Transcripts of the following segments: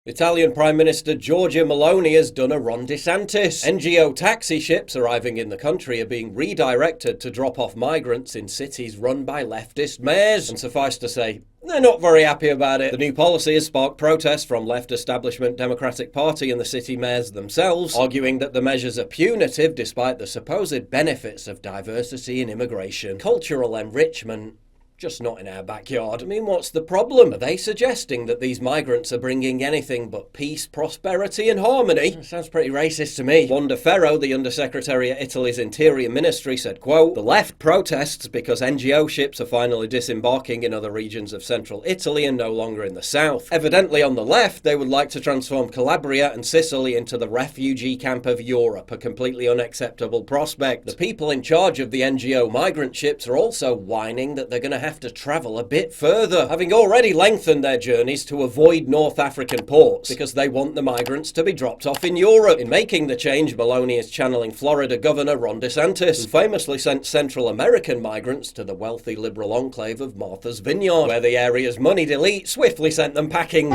Italian Prime Minister Giorgia Meloni has done a Ron DeSantis. NGO taxi ships arriving in the country are being redirected to drop off migrants in cities run by leftist mayors. And suffice to say, they're not very happy about it. The new policy has sparked protests from left establishment Democratic Party and the city mayors themselves, arguing that the measures are punitive despite the supposed benefits of diversity in immigration. Cultural enrichment, just not in our backyard. I mean, what's the problem? Are they suggesting that these migrants are bringing anything but peace, prosperity and harmony? That sounds pretty racist to me. Wanda Ferro, the Undersecretary at Italy's Interior Ministry, said, quote, "The left protests because NGO ships are finally disembarking in other regions of central Italy and no longer in the south. Evidently on the left, they would like to transform Calabria and Sicily into the refugee camp of Europe, a completely unacceptable prospect. The people in charge of the NGO migrant ships are also whining that they're going to have to travel a bit further, having already lengthened their journeys to avoid North African ports because they want the migrants to be dropped off in Europe." In making the change, Meloni is channeling Florida Governor Ron DeSantis, who famously sent Central American migrants to the wealthy liberal enclave of Martha's Vineyard, where the area's moneyed elite swiftly sent them packing.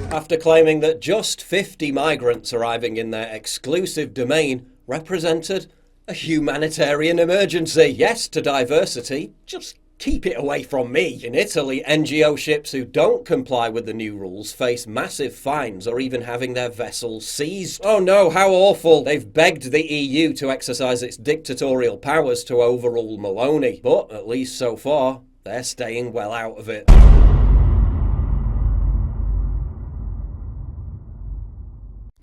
After claiming that just 50 migrants arriving in their exclusive domain represented a humanitarian emergency. Yes to diversity, just keep it away from me. In Italy, NGO ships who don't comply with the new rules face massive fines or even having their vessels seized. Oh no, how awful. They've begged the EU to exercise its dictatorial powers to overrule Meloni. But at least so far, they're staying well out of it.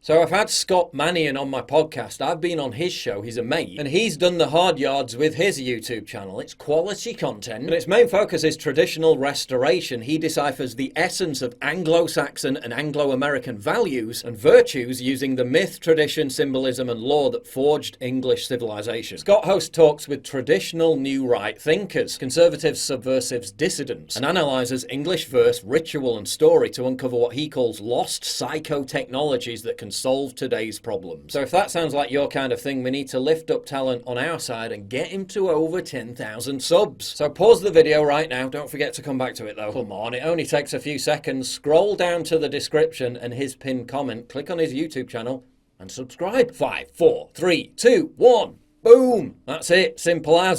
So I've had Scott Mannion on my podcast. I've been on his show, he's a mate, and he's done the hard yards with his YouTube channel. It's quality content, and its main focus is traditional restoration. He deciphers the essence of Anglo-Saxon and Anglo-American values and virtues using the myth, tradition, symbolism and lore that forged English civilization. Scott hosts talks with traditional new right thinkers, conservatives, subversives, dissidents, and analyzes English verse, ritual and story to uncover what he calls lost psycho-technologies that can solve today's problems. So if that sounds like your kind of thing, we need to lift up talent on our side and get him to over 10,000 subs. So pause the video right now. Don't forget to come back to it though. Come on, it only takes a few seconds. Scroll down to the description and his pinned comment, click on his YouTube channel and subscribe. 5, 4, 3, 2, 1. Boom! That's it. Simple as.